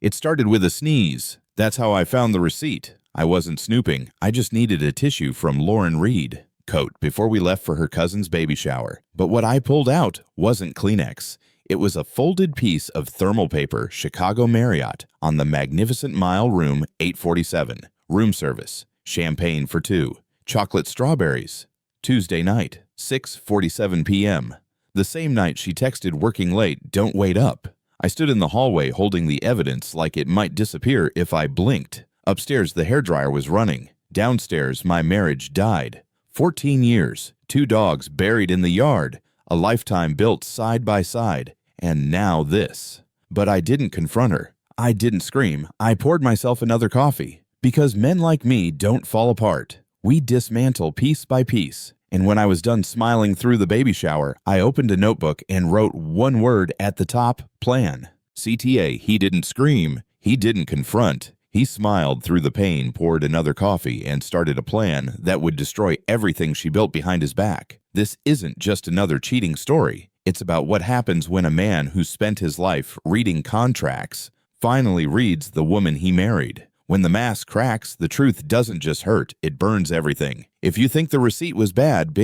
It started with a sneeze. That's how I found the receipt. I wasn't snooping. I just needed a tissue from Lauren Reed coat before we left for her cousin's baby shower. But what I pulled out wasn't Kleenex. It was a folded piece of thermal paper, Chicago Marriott, on the Magnificent Mile, room 847. Room service, champagne for two, chocolate strawberries. Tuesday night, 6:47 p.m. The same night she texted working late, "Don't wait up." I stood in the hallway holding the evidence like it might disappear if I blinked. Upstairs, the hairdryer was running. Downstairs, my marriage died. 14 years, 2 dogs buried in the yard, a lifetime built side by side, and now this. But I didn't confront her. I didn't scream. I poured myself another coffee. Because men like me don't fall apart. We dismantle piece by piece. And when I was done smiling through the baby shower, I opened a notebook and wrote one word at the top: plan. CTA, he didn't scream. He didn't confront. He smiled through the pain, poured another coffee, and started a plan that would destroy everything she built behind his back. This isn't just another cheating story. It's about what happens when a man who spent his life reading contracts finally reads the woman he married. When the mask cracks, the truth doesn't just hurt, it burns everything. If you think the receipt was bad,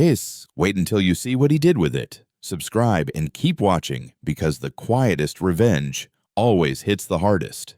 wait until you see what he did with it. Subscribe and keep watching, because the quietest revenge always hits the hardest.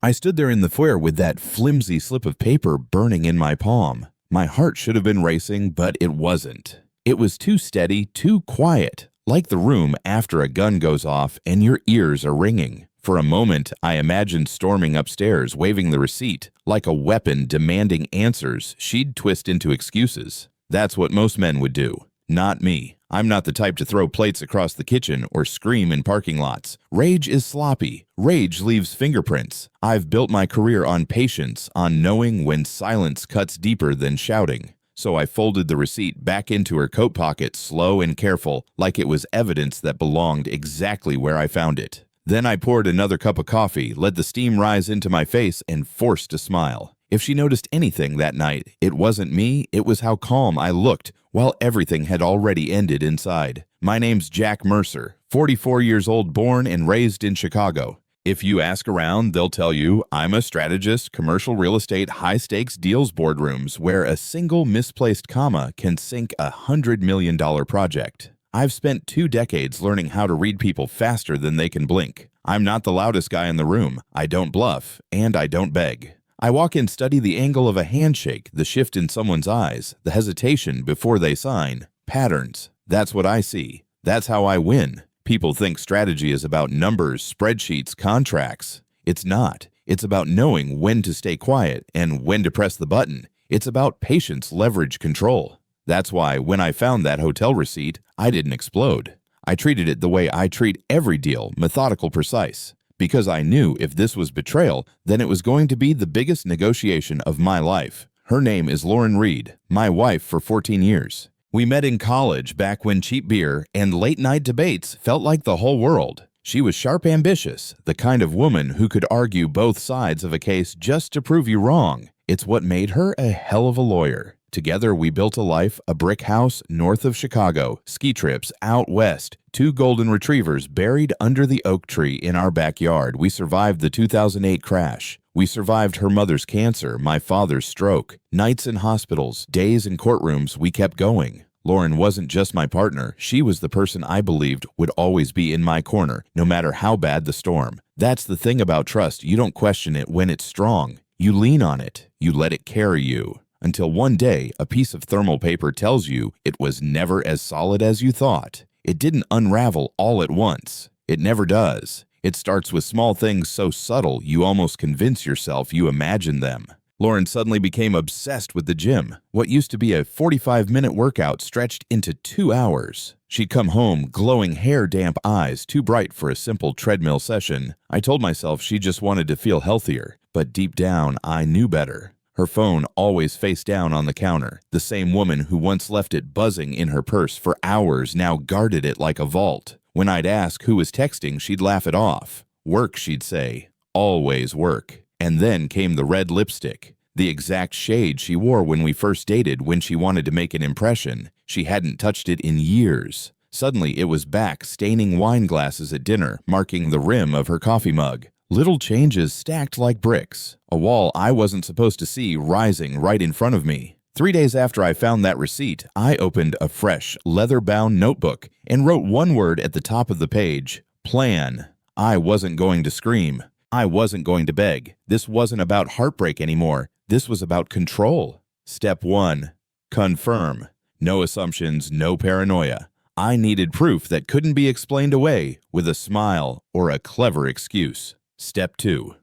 I stood there in the foyer with that flimsy slip of paper burning in my palm. My heart should have been racing, but it wasn't. It was too steady, too quiet, like the room after a gun goes off and your ears are ringing. For a moment, I imagined storming upstairs, waving the receipt, like a weapon demanding answers she'd twist into excuses. That's what most men would do. Not me. I'm not the type to throw plates across the kitchen or scream in parking lots. Rage is sloppy. Rage leaves fingerprints. I've built my career on patience, on knowing when silence cuts deeper than shouting. So I folded the receipt back into her coat pocket, slow and careful, like it was evidence that belonged exactly where I found it. Then I poured another cup of coffee, let the steam rise into my face, and forced a smile. If she noticed anything that night, it wasn't me, it was how calm I looked while everything had already ended inside. My name's Jack Mercer, 44 years old, born and raised in Chicago. If you ask around, they'll tell you I'm a strategist, commercial real estate, high-stakes deals boardrooms where a single misplaced comma can sink a $100 million project. I've spent 2 decades learning how to read people faster than they can blink. I'm not the loudest guy in the room. I don't bluff, and I don't beg. I walk in, study the angle of a handshake, the shift in someone's eyes, the hesitation before they sign. Patterns. That's what I see. That's how I win. People think strategy is about numbers, spreadsheets, contracts. It's not. It's about knowing when to stay quiet and when to press the button. It's about patience, leverage, control. That's why when I found that hotel receipt, I didn't explode. I treated it the way I treat every deal, methodical, precise. Because I knew if this was betrayal, then it was going to be the biggest negotiation of my life. Her name is Lauren Reed, my wife for 14 years. We met in college back when cheap beer and late-night debates felt like the whole world. She was sharp ambitious, the kind of woman who could argue both sides of a case just to prove you wrong. It's what made her a hell of a lawyer. Together, we built a life, a brick house north of Chicago, ski trips out west, 2 golden retrievers buried under the oak tree in our backyard. We survived the 2008 crash. We survived her mother's cancer, my father's stroke, nights in hospitals, days in courtrooms. We kept going. Lauren wasn't just my partner. She was the person I believed would always be in my corner, no matter how bad the storm. That's the thing about trust. You don't question it when it's strong. You lean on it. You let it carry you. Until one day, a piece of thermal paper tells you it was never as solid as you thought. It didn't unravel all at once. It never does. It starts with small things so subtle you almost convince yourself you imagine them. Lauren suddenly became obsessed with the gym. What used to be a 45-minute workout stretched into 2 hours. She'd come home, glowing hair, damp eyes, too bright for a simple treadmill session. I told myself she just wanted to feel healthier, but deep down, I knew better. Her phone always face down on the counter. The same woman who once left it buzzing in her purse for hours now guarded it like a vault. When I'd ask who was texting, she'd laugh it off. Work, she'd say. Always work. And then came the red lipstick. The exact shade she wore when we first dated when she wanted to make an impression. She hadn't touched it in years. Suddenly, it was back, staining wine glasses at dinner, marking the rim of her coffee mug. Little changes stacked like bricks. A wall I wasn't supposed to see rising right in front of me. 3 days after I found that receipt, I opened a fresh, leather-bound notebook and wrote one word at the top of the page: plan. I wasn't going to scream. I wasn't going to beg. This wasn't about heartbreak anymore. This was about control. Step 1. Confirm. No assumptions, no paranoia. I needed proof that couldn't be explained away with a smile or a clever excuse. Step 2.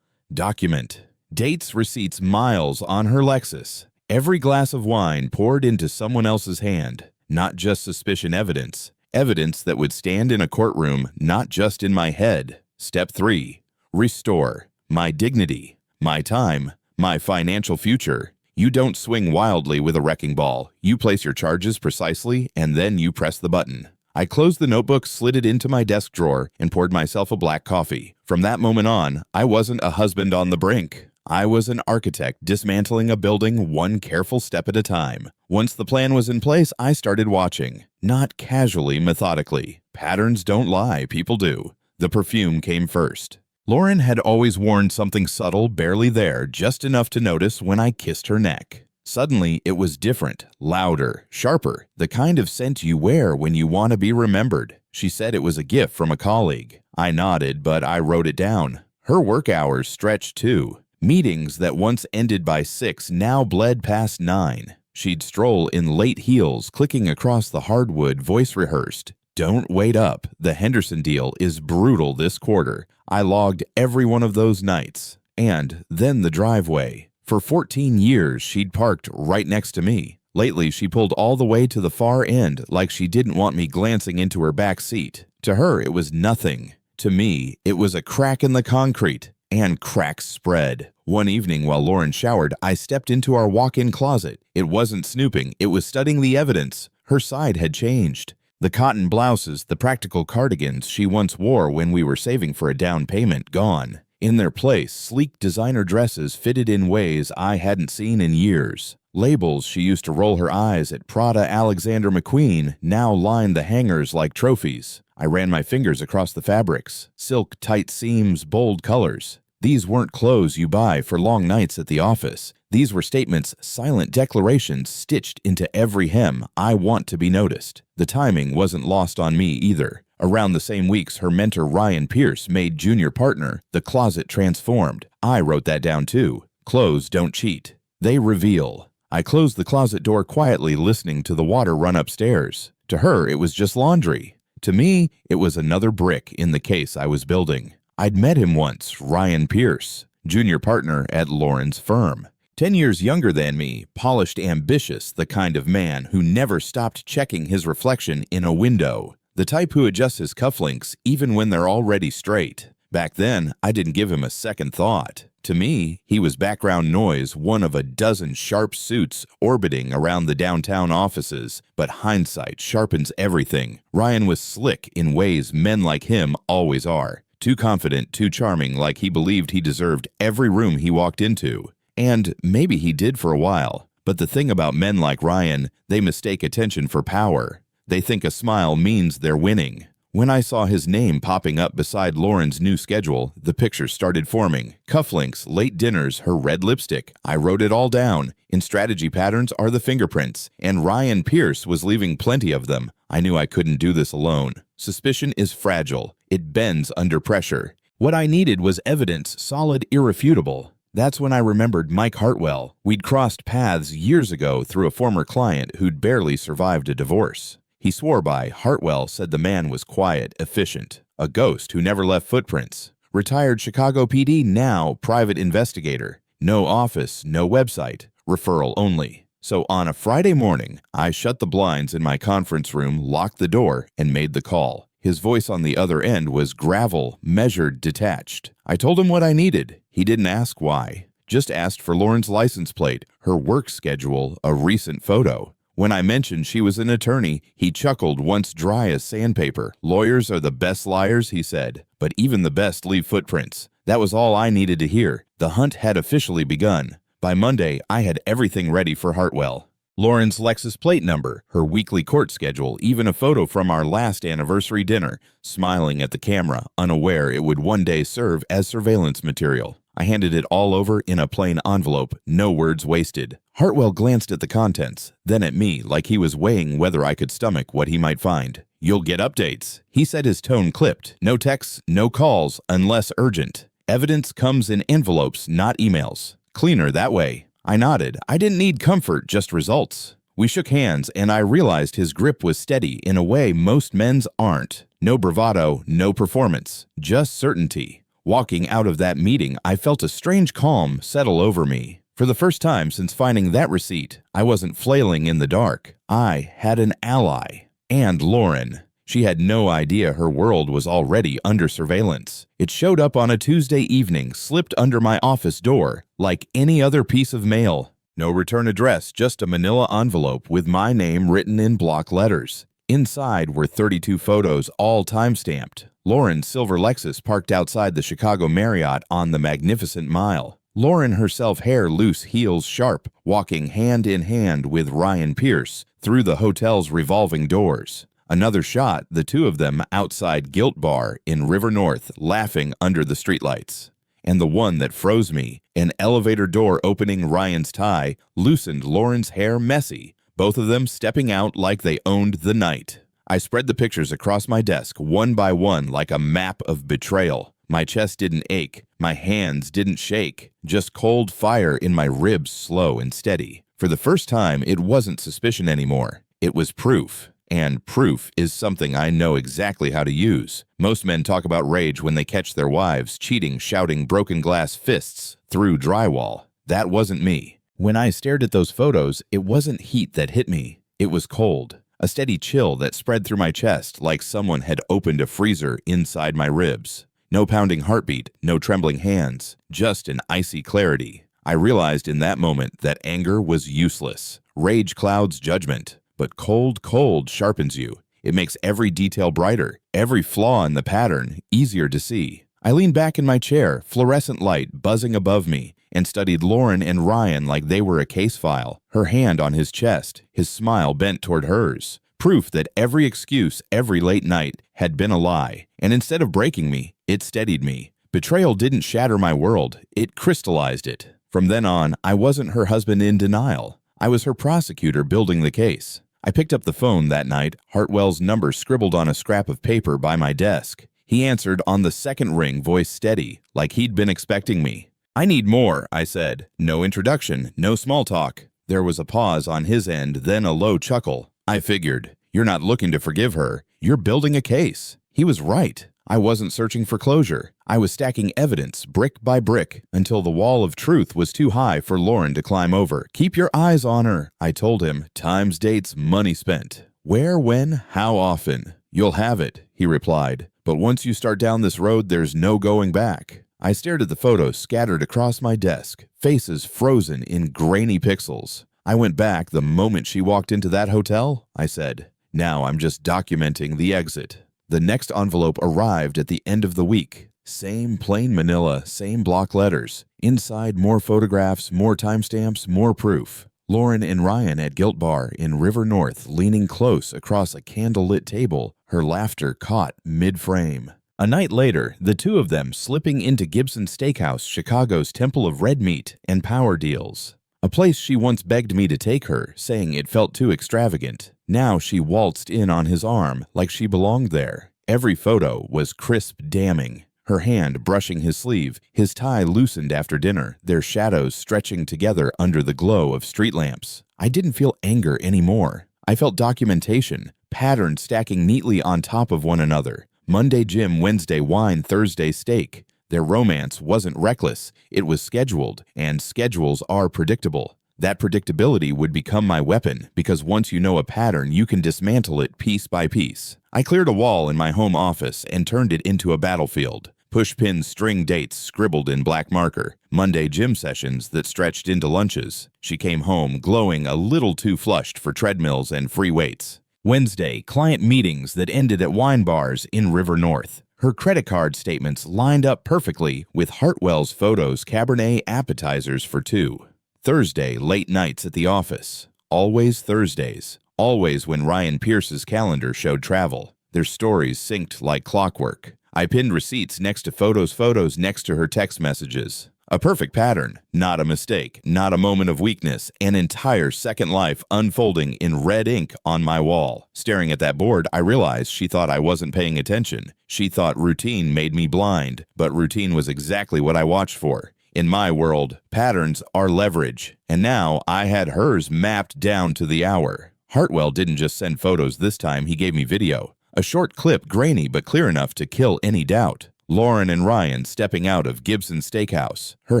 Document. Dates, receipts, miles on her Lexus. Every glass of wine poured into someone else's hand. Not just suspicion evidence. Evidence that would stand in a courtroom, not just in my head. Step 3. Restore. My dignity. My time. My financial future. You don't swing wildly with a wrecking ball. You place your charges precisely, and then you press the button. I closed the notebook, slid it into my desk drawer, and poured myself a black coffee. From that moment on, I wasn't a husband on the brink. I was an architect dismantling a building one careful step at a time. Once the plan was in place, I started watching. Not casually, methodically. Patterns don't lie, people do. The perfume came first. Lauren had always worn something subtle, barely there, just enough to notice when I kissed her neck. Suddenly, it was different, louder, sharper, the kind of scent you wear when you want to be remembered. She said it was a gift from a colleague. I nodded, but I wrote it down. Her work hours stretched too. Meetings that once ended by 6 now bled past 9. She'd stroll in late heels, clicking across the hardwood, voice rehearsed. Don't wait up. The Henderson deal is brutal this quarter. I logged every one of those nights. And then the driveway. For 14 years, she'd parked right next to me. Lately, she pulled all the way to the far end, like she didn't want me glancing into her back seat. To her, it was nothing. To me, it was a crack in the concrete. And cracks spread. One evening while Lauren showered, I stepped into our walk-in closet. It wasn't snooping, it was studying the evidence. Her side had changed. The cotton blouses, the practical cardigans she once wore when we were saving for a down payment, gone. In their place, sleek designer dresses fitted in ways I hadn't seen in years. Labels she used to roll her eyes at, Prada Alexander McQueen, now lined the hangers like trophies. I ran my fingers across the fabrics. Silk, tight seams, bold colors. These weren't clothes you buy for long nights at the office. These were statements, silent declarations stitched into every hem. I want to be noticed. The timing wasn't lost on me either. Around the same weeks her mentor Ryan Pierce made junior partner, the closet transformed. I wrote that down too. Clothes don't cheat. They reveal. I closed the closet door quietly, listening to the water run upstairs. To her, it was just laundry. To me, it was another brick in the case I was building. I'd met him once, Ryan Pierce, junior partner at Lauren's firm. 10 years younger than me, polished, ambitious, the kind of man who never stopped checking his reflection in a window. The type who adjusts his cufflinks even when they're already straight. Back then, I didn't give him a second thought. To me, he was background noise, one of a dozen sharp suits orbiting around the downtown offices. But hindsight sharpens everything. Ryan was slick in ways men like him always are. Too confident, too charming, like he believed he deserved every room he walked into. And maybe he did for a while. But the thing about men like Ryan, they mistake attention for power. They think a smile means they're winning. When I saw his name popping up beside Lauren's new schedule, the picture started forming. Cufflinks, late dinners, her red lipstick. I wrote it all down. In strategy patterns are the fingerprints, and Ryan Pierce was leaving plenty of them. I knew I couldn't do this alone. Suspicion is fragile. It bends under pressure. What I needed was evidence, solid, irrefutable. That's when I remembered Mike Hartwell. We'd crossed paths years ago through a former client who'd barely survived a divorce. He swore by. Hartwell said the man was quiet, efficient, a ghost who never left footprints. Retired Chicago PD, now private investigator. No office, no website, referral only. So on a Friday morning, I shut the blinds in my conference room, locked the door, and made the call. His voice on the other end was gravel, measured, detached. I told him what I needed. He didn't ask why. Just asked for Lauren's license plate, her work schedule, a recent photo. When I mentioned she was an attorney, he chuckled, once dry as sandpaper. Lawyers are the best liars, he said, but even the best leave footprints. That was all I needed to hear. The hunt had officially begun. By Monday, I had everything ready for Hartwell. Lauren's Lexus plate number, her weekly court schedule, even a photo from our last anniversary dinner, smiling at the camera, unaware it would one day serve as surveillance material. I handed it all over in a plain envelope, no words wasted. Hartwell glanced at the contents, then at me like he was weighing whether I could stomach what he might find. "You'll get updates," he said, his tone clipped. "No texts, no calls, unless urgent. Evidence comes in envelopes, not emails. Cleaner that way." I nodded. I didn't need comfort, just results. We shook hands, and I realized his grip was steady in a way most men's aren't. No bravado, no performance, just certainty. Walking out of that meeting, I felt a strange calm settle over me. For the first time since finding that receipt, I wasn't flailing in the dark. I had an ally. And Lauren. She had no idea her world was already under surveillance. It showed up on a Tuesday evening, slipped under my office door, like any other piece of mail. No return address, just a manila envelope with my name written in block letters. Inside were 32 photos, all time-stamped. Lauren's silver Lexus parked outside the Chicago Marriott on the Magnificent Mile. Lauren herself, hair loose, heels sharp, walking hand in hand with Ryan Pierce through the hotel's revolving doors. Another shot, the two of them outside Gilt Bar in River North, laughing under the streetlights. And the one that froze me, an elevator door opening Ryan's tie, loosened Lauren's hair messy, both of them stepping out like they owned the night. I spread the pictures across my desk, one by one, like a map of betrayal. My chest didn't ache, my hands didn't shake, just cold fire in my ribs, slow and steady. For the first time, it wasn't suspicion anymore. It was proof. And proof is something I know exactly how to use. Most men talk about rage when they catch their wives cheating, shouting broken glass fists through drywall. That wasn't me. When I stared at those photos, it wasn't heat that hit me. It was cold. A steady chill that spread through my chest like someone had opened a freezer inside my ribs. No pounding heartbeat, no trembling hands, just an icy clarity. I realized in that moment that anger was useless. Rage clouds judgment. But cold sharpens you. It makes every detail brighter, every flaw in the pattern easier to see. I leaned back in my chair, fluorescent light buzzing above me, and studied Lauren and Ryan like they were a case file, her hand on his chest, his smile bent toward hers. Proof that every excuse, every late night, had been a lie. And instead of breaking me, it steadied me. Betrayal didn't shatter my world, it crystallized it. From then on, I wasn't her husband in denial. I was her prosecutor building the case. I picked up the phone that night, Hartwell's number scribbled on a scrap of paper by my desk. He answered on the second ring, voice steady, like he'd been expecting me. "I need more," I said. No introduction, no small talk. There was a pause on his end, then a low chuckle. I figured, "You're not looking to forgive her. You're building a case." He was right. I wasn't searching for closure. I was stacking evidence, brick by brick, until the wall of truth was too high for Lauren to climb over. "Keep your eyes on her," I told him. "Times, dates, money spent. Where, when, how often? You'll have it," he replied. "But once you start down this road, there's no going back." I stared at the photos scattered across my desk, faces frozen in grainy pixels. "I went back the moment she walked into that hotel," I said. "Now I'm just documenting the exit." The next envelope arrived at the end of the week. Same plain manila, same block letters. Inside, more photographs, more timestamps, more proof. Lauren and Ryan at Gilt Bar in River North, leaning close across a candlelit table, her laughter caught mid-frame. A night later, the two of them slipping into Gibson Steakhouse, Chicago's temple of red meat and power deals. A place she once begged me to take her, saying it felt too extravagant. Now she waltzed in on his arm like she belonged there. Every photo was crisp, damning. Her hand brushing his sleeve, his tie loosened after dinner, their shadows stretching together under the glow of street lamps. I didn't feel anger anymore. I felt documentation, patterns stacking neatly on top of one another. Monday gym, Wednesday wine, Thursday steak. Their romance wasn't reckless, it was scheduled, and schedules are predictable. That predictability would become my weapon, because once you know a pattern, you can dismantle it piece by piece. I cleared a wall in my home office and turned it into a battlefield. Pushpin string dates scribbled in black marker. Monday gym sessions that stretched into lunches. She came home glowing a little too flushed for treadmills and free weights. Wednesday, client meetings that ended at wine bars in River North. Her credit card statements lined up perfectly with Hartwell's photos, Cabernet appetizers for two. Thursday, late nights at the office. always Thursdays, always when Ryan Pierce's calendar showed travel. Their stories synced like clockwork. I pinned receipts next to photos next to her text messages. A perfect pattern, not a mistake, not a moment of weakness, an entire second life unfolding in red ink on my wall. Staring at that board, I realized she thought I wasn't paying attention. She thought routine made me blind, but routine was exactly what I watched for. In my world, patterns are leverage, and now I had hers mapped down to the hour. Hartwell didn't just send photos this time, he gave me video. A short clip, grainy but clear enough to kill any doubt. Lauren and Ryan stepping out of Gibson's Steakhouse, her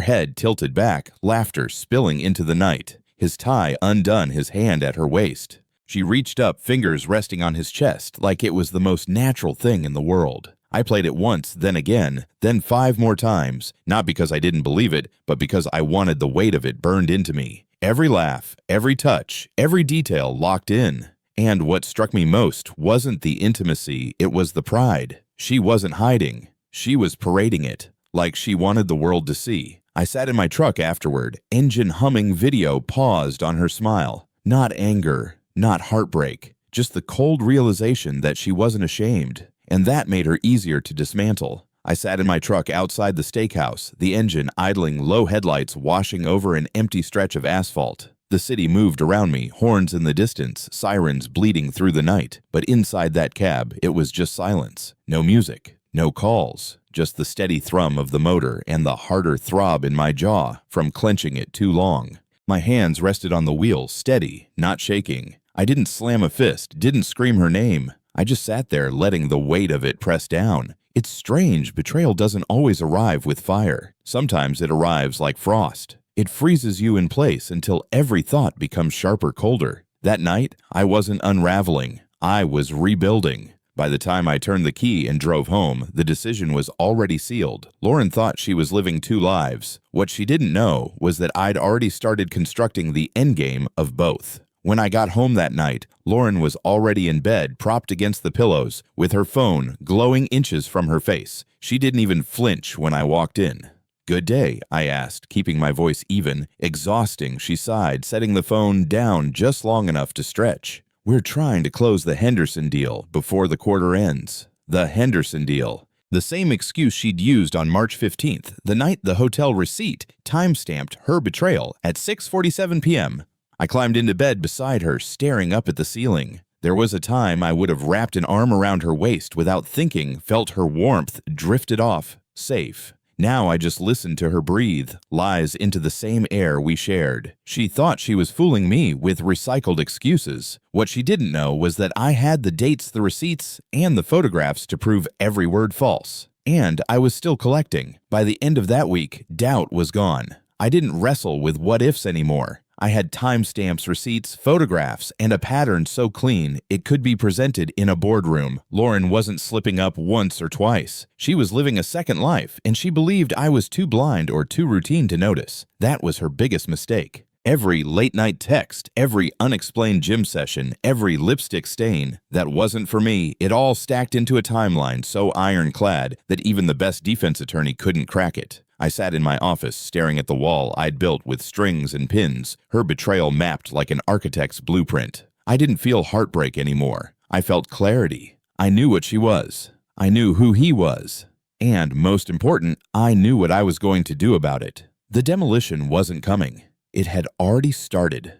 head tilted back, laughter spilling into the night. His tie undone, his hand at her waist. She reached up, fingers resting on his chest, like it was the most natural thing in the world. I played it once, then again, then 5 more times, not because I didn't believe it, but because I wanted the weight of it burned into me. Every laugh, every touch, every detail locked in. And what struck me most wasn't the intimacy, it was the pride. She wasn't hiding. She was parading it, like she wanted the world to see. I sat in my truck afterward, engine humming, video paused on her smile. Not anger, not heartbreak, just the cold realization that she wasn't ashamed. And that made her easier to dismantle. I sat in my truck outside the steakhouse, the engine idling, low headlights washing over an empty stretch of asphalt. The city moved around me, horns in the distance, sirens bleeding through the night. But inside that cab, it was just silence. No music. No calls, just the steady thrum of the motor and the harder throb in my jaw from clenching it too long. My hands rested on the wheel, steady, not shaking. I didn't slam a fist, didn't scream her name. I just sat there letting the weight of it press down. It's strange, betrayal doesn't always arrive with fire. Sometimes it arrives like frost. It freezes you in place until every thought becomes sharper, colder. That night, I wasn't unraveling. I was rebuilding. By the time I turned the key and drove home, the decision was already sealed. Lauren thought she was living 2 lives. What she didn't know was that I'd already started constructing the endgame of both. When I got home that night, Lauren was already in bed, propped against the pillows, with her phone glowing inches from her face. She didn't even flinch when I walked in. "Good day," I asked, keeping my voice even. "Exhausting," she sighed, setting the phone down just long enough to stretch. "We're trying to close the Henderson deal before the quarter ends." The Henderson deal. The same excuse she'd used on March 15th, the night the hotel receipt time-stamped her betrayal at 6:47 p.m. I climbed into bed beside her, staring up at the ceiling. There was a time I would have wrapped an arm around her waist without thinking, felt her warmth, drifted off, safe. Now I just listened to her breathe, lies into the same air we shared. She thought she was fooling me with recycled excuses. What she didn't know was that I had the dates, the receipts, and the photographs to prove every word false. And I was still collecting. By the end of that week, doubt was gone. I didn't wrestle with what-ifs anymore. I had timestamps, receipts, photographs, and a pattern so clean it could be presented in a boardroom. Lauren wasn't slipping up once or twice. She was living a second life, and she believed I was too blind or too routine to notice. That was her biggest mistake. Every late-night text, every unexplained gym session, every lipstick stain, that wasn't for me. It all stacked into a timeline so ironclad that even the best defense attorney couldn't crack it. I sat in my office, staring at the wall I'd built with strings and pins, her betrayal mapped like an architect's blueprint. I didn't feel heartbreak anymore. I felt clarity. I knew what she was. I knew who he was. And, most important, I knew what I was going to do about it. The demolition wasn't coming. It had already started.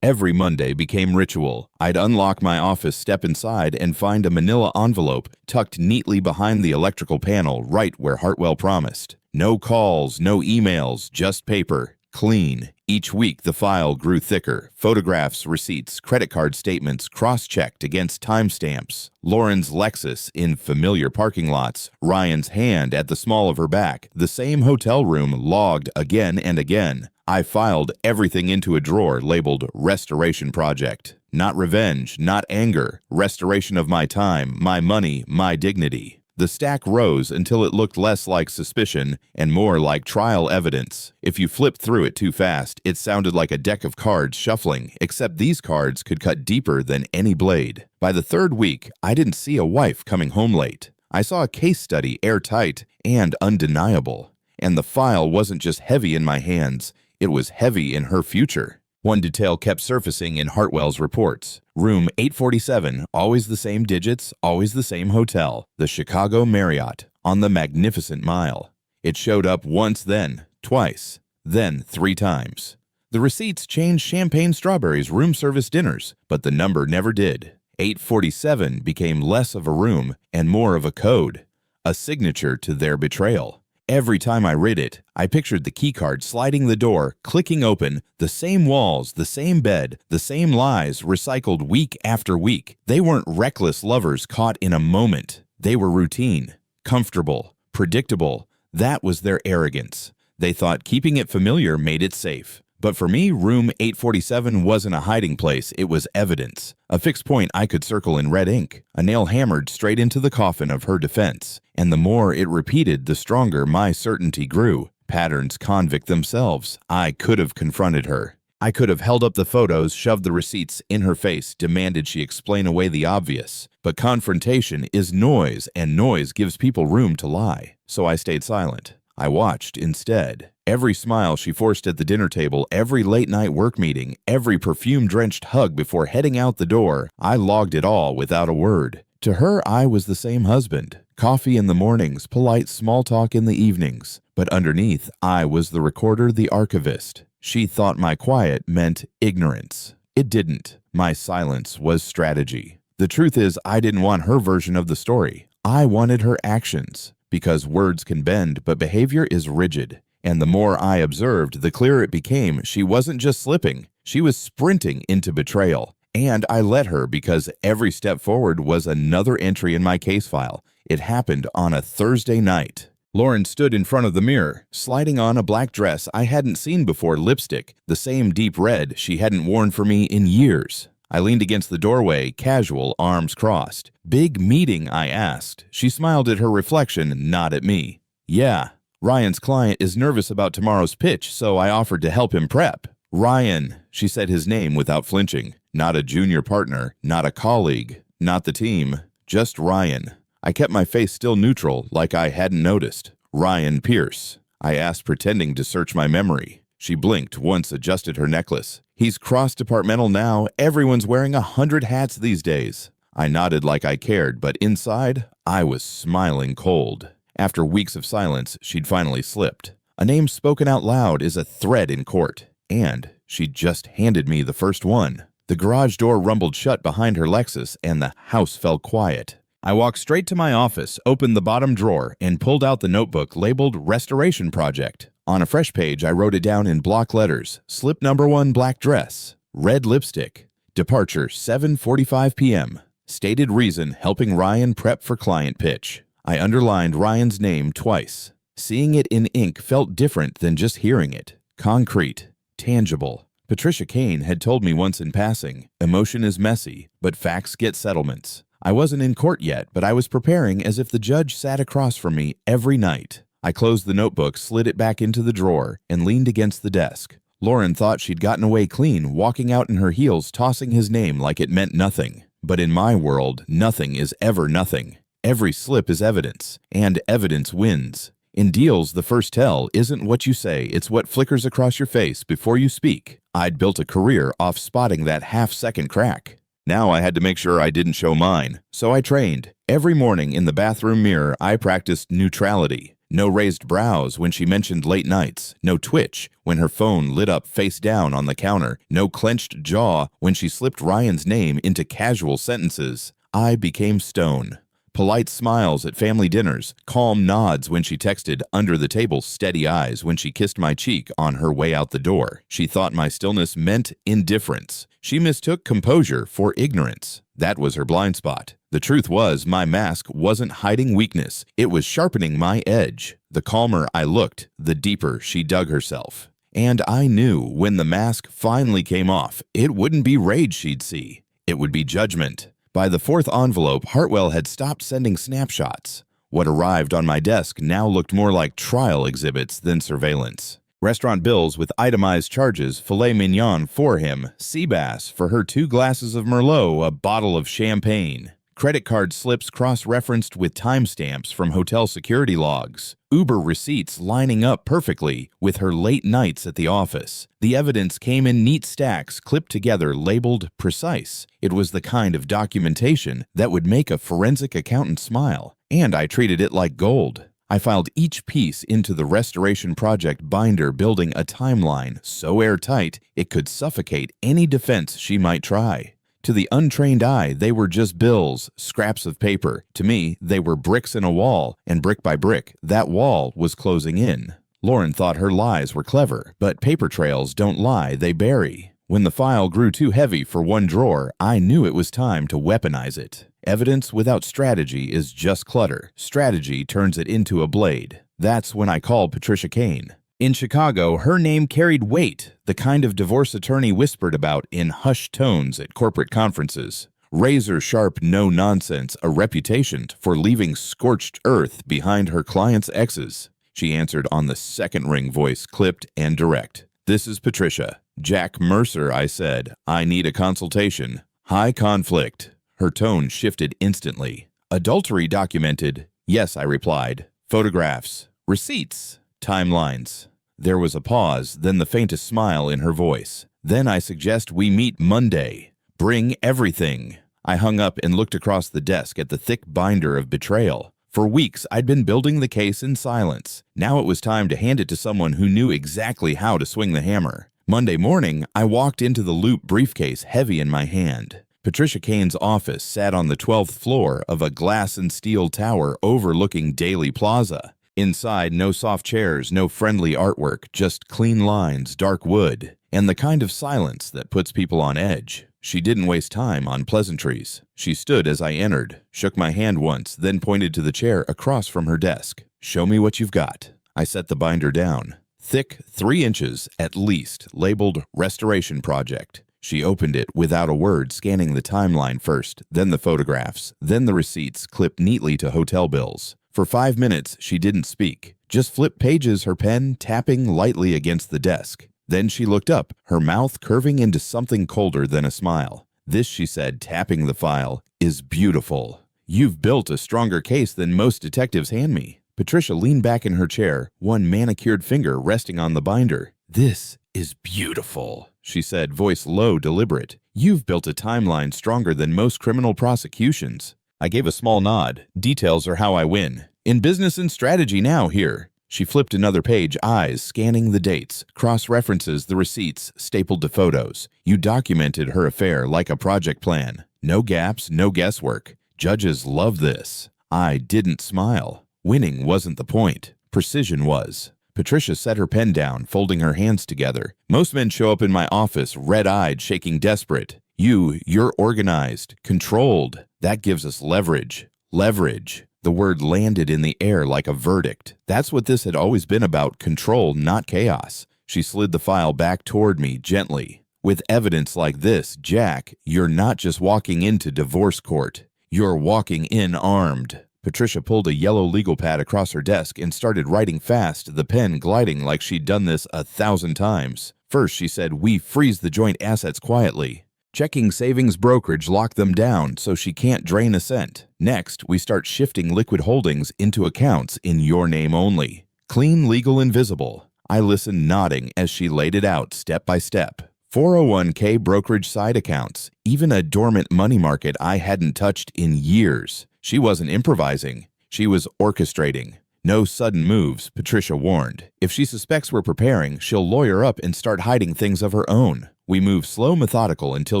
Every Monday became ritual. I'd unlock my office, step inside, and find a manila envelope tucked neatly behind the electrical panel right where Hartwell promised. No calls, no emails, just paper. Clean. Each week the file grew thicker. Photographs, receipts, credit card statements cross-checked against timestamps. Lauren's Lexus in familiar parking lots. Ryan's hand at the small of her back. The same hotel room logged again and again. I filed everything into a drawer labeled Restoration Project. Not revenge, not anger. Restoration of my time, my money, my dignity. The stack rose until it looked less like suspicion and more like trial evidence. If you flipped through it too fast, it sounded like a deck of cards shuffling, except these cards could cut deeper than any blade. By the 3rd week, I didn't see a wife coming home late. I saw a case study airtight and undeniable. And the file wasn't just heavy in my hands, It was heavy in her future. One detail kept surfacing in Hartwell's reports. Room 847, always the same digits, always the same hotel, the Chicago Marriott, on the Magnificent Mile. It showed up once then, twice, then 3 times. The receipts changed champagne strawberries room service dinners, but the number never did. 847 became less of a room and more of a code, a signature to their betrayal. Every time I read it, I pictured the keycard sliding the door, clicking open, the same walls, the same bed, the same lies recycled week after week. They weren't reckless lovers caught in a moment. They were routine, comfortable, predictable. That was their arrogance. They thought keeping it familiar made it safe. But for me, room 847 wasn't a hiding place, it was evidence. A fixed point I could circle in red ink, a nail hammered straight into the coffin of her defense. And the more it repeated, the stronger my certainty grew. Patterns convict themselves. I could have confronted her. I could have held up the photos, shoved the receipts in her face, demanded she explain away the obvious. But confrontation is noise, and noise gives people room to lie. So I stayed silent. I watched instead. Every smile she forced at the dinner table, every late-night work meeting, every perfume-drenched hug before heading out the door, I logged it all without a word. To her, I was the same husband. Coffee in the mornings, polite small talk in the evenings. But underneath, I was the recorder, the archivist. She thought my quiet meant ignorance. It didn't. My silence was strategy. The truth is, I didn't want her version of the story. I wanted her actions. Because words can bend, but behavior is rigid. And the more I observed, the clearer it became she wasn't just slipping, she was sprinting into betrayal. And I let her because every step forward was another entry in my case file. It happened on a Thursday night. Lauren stood in front of the mirror, sliding on a black dress I hadn't seen before, lipstick, the same deep red she hadn't worn for me in years. I leaned against the doorway, casual, arms crossed. "Big meeting?" I asked. She smiled at her reflection, not at me. "Yeah. Ryan's client is nervous about tomorrow's pitch, so I offered to help him prep." "Ryan," she said his name without flinching. Not a junior partner, not a colleague, not the team, just Ryan. I kept my face still neutral, like I hadn't noticed. "Ryan Pierce," I asked, pretending to search my memory. She blinked, once adjusted her necklace. "He's cross-departmental now. Everyone's wearing 100 hats these days." I nodded like I cared, but inside, I was smiling cold. After weeks of silence, she'd finally slipped. A name spoken out loud is a threat in court. And she'd just handed me the first one. The garage door rumbled shut behind her Lexus, and the house fell quiet. I walked straight to my office, opened the bottom drawer, and pulled out the notebook labeled Restoration Project. On a fresh page, I wrote it down in block letters. Slip number 1, black dress, red lipstick. Departure, 7:45 p.m. Stated reason, helping Ryan prep for client pitch. I underlined Ryan's name twice. Seeing it in ink felt different than just hearing it. Concrete, tangible. Patricia Kane had told me once in passing, emotion is messy, but facts get settlements. I wasn't in court yet, but I was preparing as if the judge sat across from me every night. I closed the notebook, slid it back into the drawer, and leaned against the desk. Lauren thought she'd gotten away clean, walking out in her heels, tossing his name like it meant nothing. But in my world, nothing is ever nothing. Every slip is evidence, and evidence wins. In deals, the first tell isn't what you say, it's what flickers across your face before you speak. I'd built a career off spotting that half-second crack. Now I had to make sure I didn't show mine, so I trained. Every morning in the bathroom mirror, I practiced neutrality. No raised brows when she mentioned late nights. No twitch when her phone lit up face down on the counter. No clenched jaw when she slipped Ryan's name into casual sentences. I became stone. Polite smiles at family dinners, calm nods when she texted, under the table steady eyes when she kissed my cheek on her way out the door. She thought my stillness meant indifference. She mistook composure for ignorance. That was her blind spot. The truth was, my mask wasn't hiding weakness. It was sharpening my edge. The calmer I looked, the deeper she dug herself. And I knew when the mask finally came off, it wouldn't be rage she'd see. It would be judgment. By the 4th envelope, Hartwell had stopped sending snapshots. What arrived on my desk now looked more like trial exhibits than surveillance. Restaurant bills with itemized charges, filet mignon for him, sea bass for her 2 glasses of Merlot, a bottle of champagne. credit card slips cross-referenced with timestamps from hotel security logs, Uber receipts lining up perfectly with her late nights at the office. The evidence came in neat stacks clipped together labeled precise. It was the kind of documentation that would make a forensic accountant smile, and I treated it like gold. I filed each piece into the restoration project binder, building a timeline so airtight it could suffocate any defense she might try. To the untrained eye, they were just bills, scraps of paper. To me, they were bricks in a wall, and brick by brick, that wall was closing in. Lauren thought her lies were clever, but paper trails don't lie, they bury. When the file grew too heavy for one drawer, I knew it was time to weaponize it. Evidence without strategy is just clutter. Strategy turns it into a blade. That's when I called Patricia Kane. In Chicago, her name carried weight, the kind of divorce attorney whispered about in hushed tones at corporate conferences. Razor-sharp no-nonsense, a reputation for leaving scorched earth behind her clients' exes. She answered on the second-ring voice, clipped and direct. "This is Patricia. Jack Mercer," I said. "I need a consultation." "High conflict." Her tone shifted instantly. "Adultery documented." "Yes," I replied. "Photographs." "Receipts." "Timelines." There was a pause, then the faintest smile in her voice. "Then I suggest we meet Monday. Bring everything." I hung up and looked across the desk at the thick binder of Betrayal. For weeks, I'd been building the case in silence. Now it was time to hand it to someone who knew exactly how to swing the hammer. Monday morning, I walked into the Loop briefcase heavy in my hand. Patricia Kane's office sat on the 12th floor of a glass and steel tower overlooking Daly Plaza. Inside, no soft chairs, no friendly artwork, just clean lines, dark wood, and the kind of silence that puts people on edge. She didn't waste time on pleasantries. She stood as I entered, shook my hand once, then pointed to the chair across from her desk. "Show me what you've got." I set the binder down. Thick, 3 inches at least, labeled Restoration Project. She opened it without a word, scanning the timeline first, then the photographs, then the receipts clipped neatly to hotel bills. For 5 minutes, she didn't speak, just flipped pages, her pen tapping lightly against the desk. Then she looked up, her mouth curving into something colder than a smile. "This," she said, tapping the file, "is beautiful. You've built a stronger case than most detectives hand me." Patricia leaned back in her chair, one manicured finger resting on the binder. "This is beautiful," she said, voice low, deliberate. "You've built a timeline stronger than most criminal prosecutions." I gave a small nod. "Details are how I win. In business and strategy now, here." She flipped another page, eyes scanning the dates, cross-references the receipts stapled to photos. "You documented her affair like a project plan. No gaps, no guesswork. Judges love this." I didn't smile. Winning wasn't the point. Precision was. Patricia set her pen down, folding her hands together. "Most men show up in my office, red-eyed, shaking desperate. You're organized, controlled. That gives us leverage." Leverage. The word landed in the air like a verdict. That's what this had always been about, control, not chaos. She slid the file back toward me gently. "With evidence like this, Jack, you're not just walking into divorce court. You're walking in armed." Patricia pulled a yellow legal pad across her desk and started writing fast, the pen gliding like she'd done this 1,000 times. First, she said, "We freeze the joint assets quietly. Checking savings brokerage lock them down so she can't drain a cent. Next, we start shifting liquid holdings into accounts in your name only. Clean, legal, and visible." I listened, nodding as she laid it out step by step. 401k brokerage side accounts, even a dormant money market I hadn't touched in years. She wasn't improvising. She was orchestrating. "No sudden moves," Patricia warned. "If she suspects we're preparing, she'll lawyer up and start hiding things of her own. We move slow, methodical until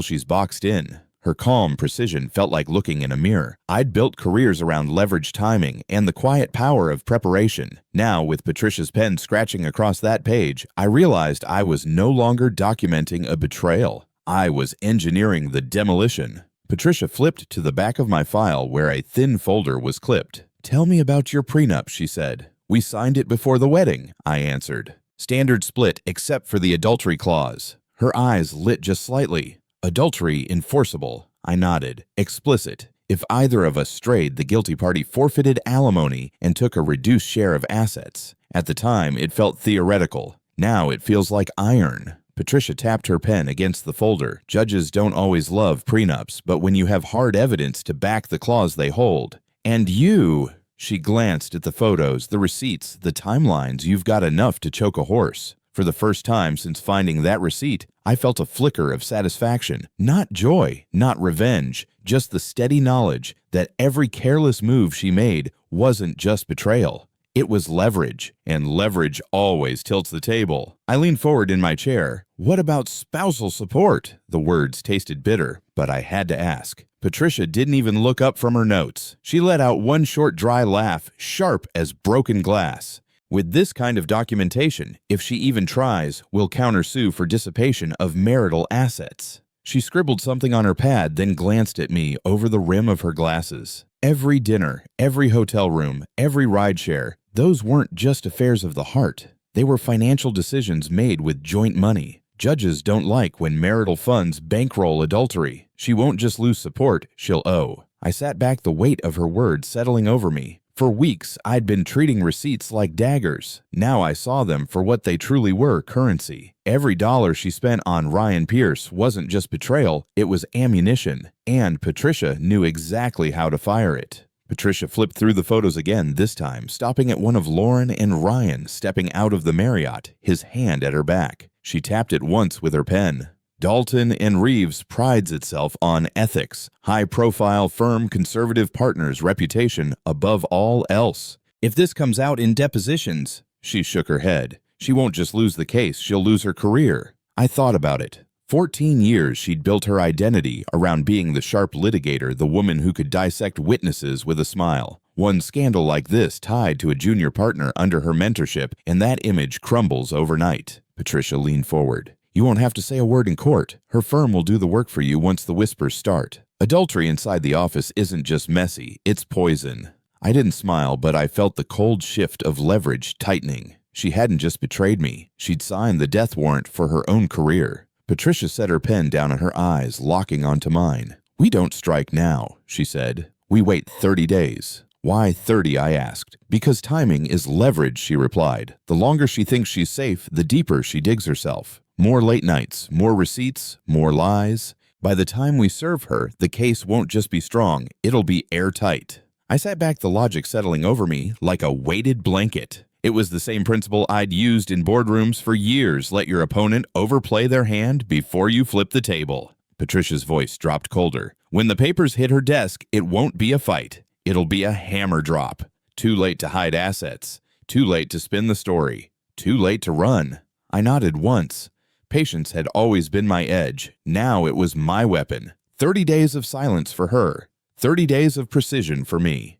she's boxed in." Her calm precision felt like looking in a mirror. I'd built careers around leverage timing and the quiet power of preparation. Now, with Patricia's pen scratching across that page, I realized I was no longer documenting a betrayal. I was engineering the demolition. Patricia flipped to the back of my file where a thin folder was clipped. "Tell me about your prenup," she said. "We signed it before the wedding," I answered. "Standard split except for the adultery clause." Her eyes lit just slightly. "Adultery enforceable," I nodded. "Explicit. If either of us strayed, the guilty party forfeited alimony and took a reduced share of assets. At the time, it felt theoretical. Now it feels like iron." Patricia tapped her pen against the folder. Judges don't always love prenups, but when you have hard evidence to back the clause they hold. And you, she glanced at the photos, the receipts, the timelines, you've got enough to choke a horse. For the first time since finding that receipt, I felt a flicker of satisfaction. Not joy, not revenge, just the steady knowledge that every careless move she made wasn't just betrayal. It was leverage, and leverage always tilts the table. I leaned forward in my chair. What about spousal support? The words tasted bitter, but I had to ask. Patricia didn't even look up from her notes. She let out one short, dry laugh, sharp as broken glass. With this kind of documentation, if she even tries, we'll countersue for dissipation of marital assets. She scribbled something on her pad, then glanced at me over the rim of her glasses. Every dinner, every hotel room, every rideshare, those weren't just affairs of the heart. They were financial decisions made with joint money. Judges don't like when marital funds bankroll adultery. She won't just lose support, she'll owe. I sat back, the weight of her words settling over me. For weeks, I'd been treating receipts like daggers. Now I saw them for what they truly were, currency. Every dollar she spent on Ryan Pierce wasn't just betrayal, it was ammunition. And Patricia knew exactly how to fire it. Patricia flipped through the photos again, this time stopping at one of Lauren and Ryan stepping out of the Marriott, his hand at her back. She tapped it once with her pen. Dalton and Reeves prides itself on ethics, high-profile firm conservative partners' reputation above all else. If this comes out in depositions, she shook her head. She won't just lose the case, she'll lose her career. I thought about it. 14 years she'd built her identity around being the sharp litigator, the woman who could dissect witnesses with a smile. One scandal like this tied to a junior partner under her mentorship, and that image crumbles overnight. Patricia leaned forward. You won't have to say a word in court. Her firm will do the work for you once the whispers start. Adultery inside the office isn't just messy, it's poison. I didn't smile, but I felt the cold shift of leverage tightening. She hadn't just betrayed me. She'd signed the death warrant for her own career. Patricia set her pen down at her eyes, locking onto mine. We don't strike now, she said. We wait 30 days. Why 30, I asked. Because timing is leverage, she replied. The longer she thinks she's safe, the deeper she digs herself. More late nights, more receipts, more lies. By the time we serve her, the case won't just be strong, it'll be airtight. I sat back, the logic settling over me like a weighted blanket. It was the same principle I'd used in boardrooms for years. Let your opponent overplay their hand before you flip the table. Patricia's voice dropped colder. When the papers hit her desk, it won't be a fight. It'll be a hammer drop. Too late to hide assets. Too late to spin the story. Too late to run. I nodded once. Patience had always been my edge. Now it was my weapon. 30 days of silence for her. 30 days of precision for me.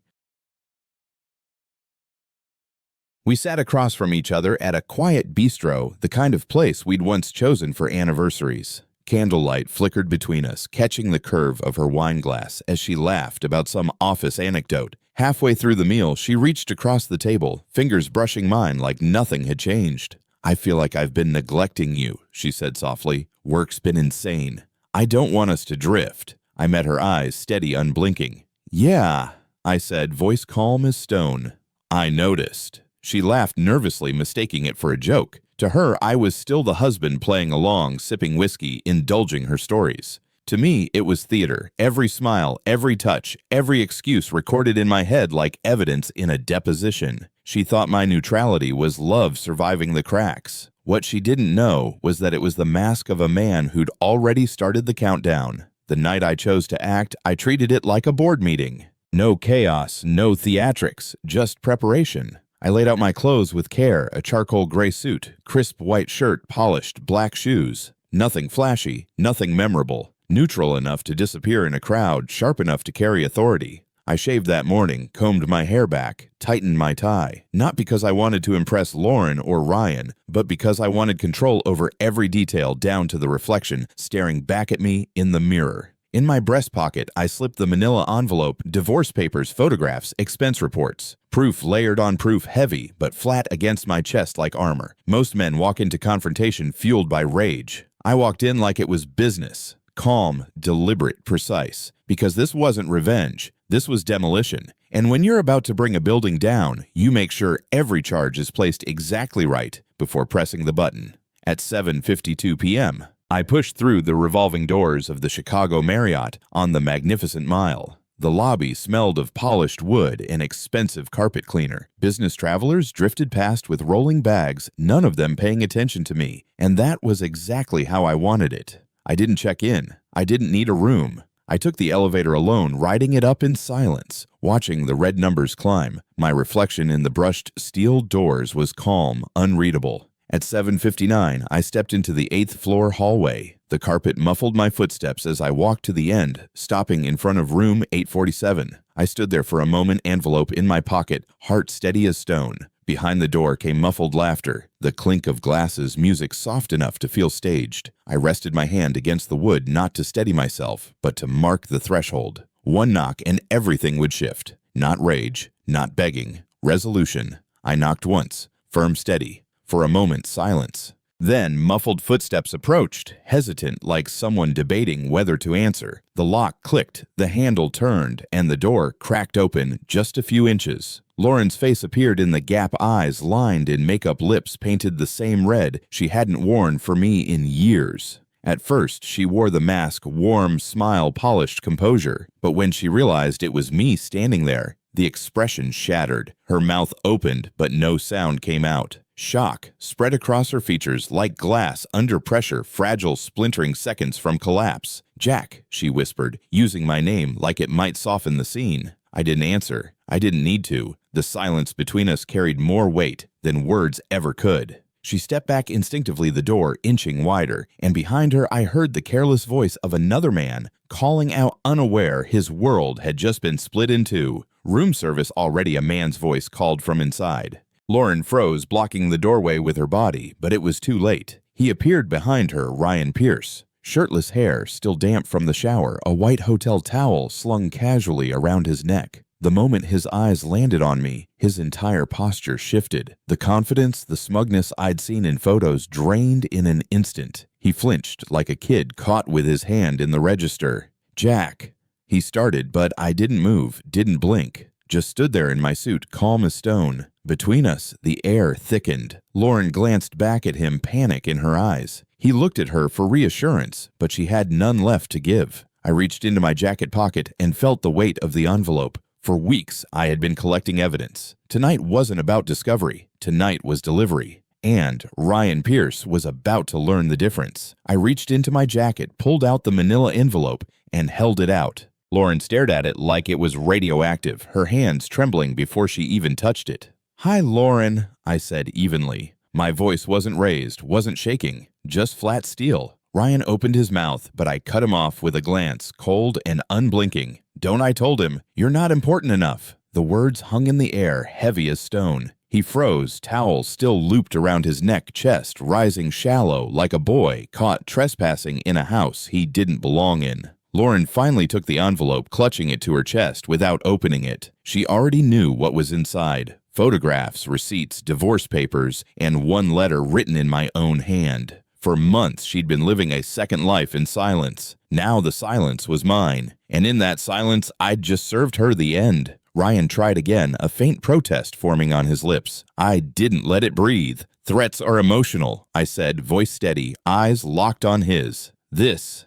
We sat across from each other at a quiet bistro, the kind of place we'd once chosen for anniversaries. Candlelight flickered between us, catching the curve of her wine glass as she laughed about some office anecdote. Halfway through the meal, she reached across the table, fingers brushing mine like nothing had changed. I feel like I've been neglecting you, she said softly. Work's been insane. I don't want us to drift. I met her eyes, steady, unblinking. Yeah, I said, voice calm as stone. I noticed. She laughed nervously, mistaking it for a joke. To her, I was still the husband playing along, sipping whiskey, indulging her stories. To me, it was theater. Every smile, every touch, every excuse recorded in my head like evidence in a deposition. She thought my neutrality was love surviving the cracks. What she didn't know was that it was the mask of a man who'd already started the countdown. The night I chose to act, I treated it like a board meeting. No chaos, no theatrics, just preparation. I laid out my clothes with care, a charcoal gray suit, crisp white shirt, polished black shoes. Nothing flashy, nothing memorable. Neutral enough to disappear in a crowd, sharp enough to carry authority. I shaved that morning, combed my hair back, tightened my tie, not because I wanted to impress Lauren or Ryan, but because I wanted control over every detail down to the reflection staring back at me in the mirror. In my breast pocket, I slipped the manila envelope, divorce papers, photographs, expense reports. Proof layered on proof, heavy, but flat against my chest like armor. Most men walk into confrontation fueled by rage. I walked in like it was business. Calm, deliberate, precise. Because this wasn't revenge. This was demolition. And when you're about to bring a building down, you make sure every charge is placed exactly right before pressing the button. At 7:52 p.m., I pushed through the revolving doors of the Chicago Marriott on the Magnificent Mile. The lobby smelled of polished wood and expensive carpet cleaner. Business travelers drifted past with rolling bags, none of them paying attention to me, and that was exactly how I wanted it. I didn't check in. I didn't need a room. I took the elevator alone, riding it up in silence, watching the red numbers climb. My reflection in the brushed steel doors was calm, unreadable. At 7:59, I stepped into the 8th floor hallway. The carpet muffled my footsteps as I walked to the end, stopping in front of room 847. I stood there for a moment, envelope in my pocket, heart steady as stone. Behind the door came muffled laughter, the clink of glasses, music soft enough to feel staged. I rested my hand against the wood not to steady myself, but to mark the threshold. One knock and everything would shift. Not rage, not begging, resolution. I knocked once, firm, steady. For a moment, silence. Then muffled footsteps approached, hesitant like someone debating whether to answer. The lock clicked, the handle turned, and the door cracked open just a few inches. Lauren's face appeared in the gap, eyes lined in makeup, lips painted the same red she hadn't worn for me in years. At first, she wore the mask, warm smile, polished composure. But when she realized it was me standing there, the expression shattered. Her mouth opened, but no sound came out. Shock spread across her features like glass under pressure, fragile, splintering seconds from collapse. "Jack," she whispered, using my name like it might soften the scene. I didn't answer. I didn't need to. The silence between us carried more weight than words ever could. She stepped back instinctively, the door inching wider, and behind her I heard the careless voice of another man, calling out unaware his world had just been split in two. Room service, already a man's voice called from inside. Lauren froze, blocking the doorway with her body, but it was too late. He appeared behind her, Ryan Pierce. Shirtless hair, still damp from the shower, a white hotel towel slung casually around his neck. The moment his eyes landed on me, his entire posture shifted. The confidence, the smugness I'd seen in photos drained in an instant. He flinched like a kid caught with his hand in the register. "Jack," he started, but I didn't move, didn't blink. Just stood there in my suit, calm as stone. Between us, the air thickened. Lauren glanced back at him, panic in her eyes. He looked at her for reassurance, but she had none left to give. I reached into my jacket pocket and felt the weight of the envelope. For weeks, I had been collecting evidence. Tonight wasn't about discovery. Tonight was delivery. And Ryan Pierce was about to learn the difference. I reached into my jacket, pulled out the manila envelope, and held it out. Lauren stared at it like it was radioactive, her hands trembling before she even touched it. "Hi, Lauren," I said evenly. My voice wasn't raised, wasn't shaking, just flat steel. Ryan opened his mouth, but I cut him off with a glance, cold and unblinking. "Don't," I told him. "You're not important enough." The words hung in the air, heavy as stone. He froze, towel still looped around his neck, chest rising shallow like a boy caught trespassing in a house he didn't belong in. Lauren finally took the envelope, clutching it to her chest without opening it. She already knew what was inside. Photographs, receipts, divorce papers, and one letter written in my own hand. For months, she'd been living a second life in silence. Now the silence was mine, and in that silence, I'd just served her the end. Ryan tried again, a faint protest forming on his lips. I didn't let it breathe. "Threats are emotional," I said, voice steady, eyes locked on his. This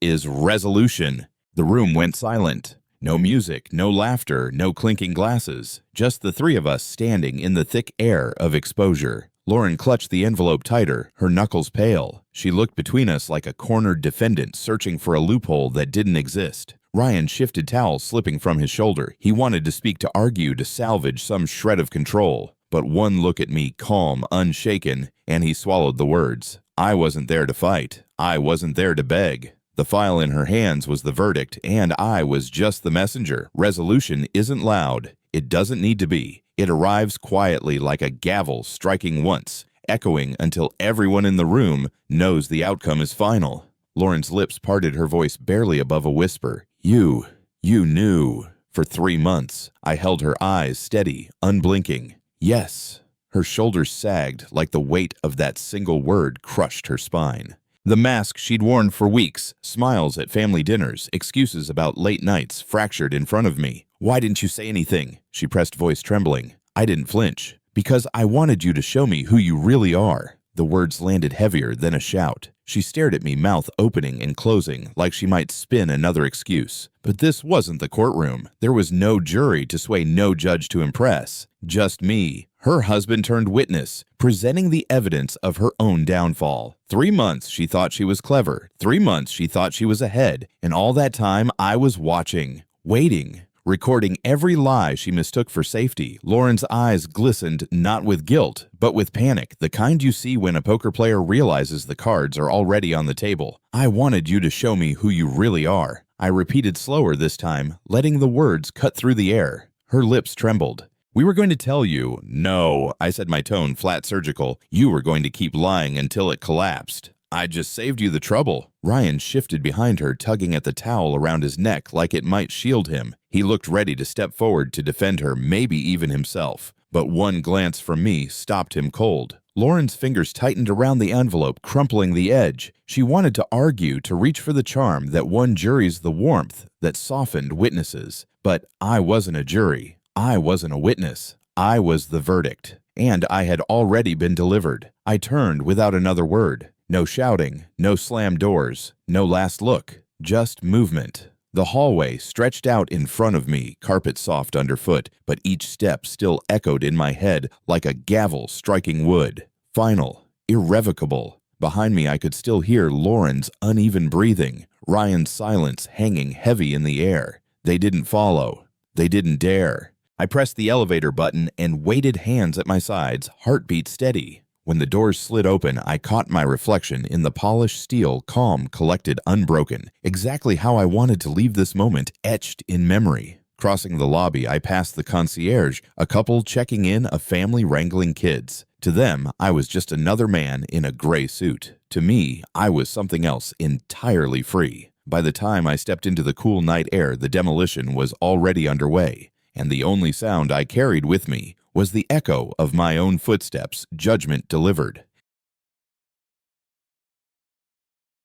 is resolution." The room went silent. No music, no laughter, no clinking glasses. Just the three of us standing in the thick air of exposure. Lauren clutched the envelope tighter, her knuckles pale. She looked between us like a cornered defendant searching for a loophole that didn't exist. Ryan shifted towels slipping from his shoulder. He wanted to speak, to argue, to salvage some shred of control. But one look at me, calm, unshaken, and he swallowed the words. I wasn't there to fight. I wasn't there to beg. The file in her hands was the verdict, and I was just the messenger. Resolution isn't loud. It doesn't need to be. It arrives quietly like a gavel striking once, echoing until everyone in the room knows the outcome is final. Lauren's lips parted, her voice barely above a whisper. You knew. For 3 months, I held her eyes steady, unblinking. Yes. Her shoulders sagged like the weight of that single word crushed her spine. The mask she'd worn for weeks, smiles at family dinners, excuses about late nights fractured in front of me. "Why didn't you say anything?" she pressed, voice trembling. I didn't flinch. "Because I wanted you to show me who you really are." The words landed heavier than a shout. She stared at me, mouth opening and closing, like she might spin another excuse. But this wasn't the courtroom. There was no jury to sway, no judge to impress. Just me, her husband turned witness, presenting the evidence of her own downfall. 3 months she thought she was clever. 3 months she thought she was ahead. And all that time I was watching, waiting, recording every lie she mistook for safety. Lauren's eyes glistened not with guilt, but with panic, the kind you see when a poker player realizes the cards are already on the table. I wanted you to show me who you really are. I repeated slower this time, letting the words cut through the air. Her lips trembled. We were going to tell you. No, I said, my tone flat surgical. You were going to keep lying until it collapsed. I just saved you the trouble. Ryan shifted behind her, tugging at the towel around his neck like it might shield him. He looked ready to step forward to defend her, maybe even himself. But one glance from me stopped him cold. Lauren's fingers tightened around the envelope, crumpling the edge. She wanted to argue, to reach for the charm that won juries the warmth that softened witnesses. But I wasn't a jury. I wasn't a witness. I was the verdict. And I had already been delivered. I turned without another word. No shouting, no slammed doors, no last look, just movement. The hallway stretched out in front of me, carpet soft underfoot, but each step still echoed in my head like a gavel striking wood. Final, irrevocable. Behind me I could still hear Lauren's uneven breathing, Ryan's silence hanging heavy in the air. They didn't follow. They didn't dare. I pressed the elevator button and weighted hands at my sides, heartbeat steady. When the doors slid open, I caught my reflection in the polished steel, calm, collected, unbroken, exactly how I wanted to leave this moment etched in memory. Crossing the lobby, I passed the concierge, a couple checking in, a family wrangling kids. To them, I was just another man in a gray suit. To me, I was something else, entirely free. By the time I stepped into the cool night air, the demolition was already underway, and the only sound I carried with me was the echo of my own footsteps, judgment delivered.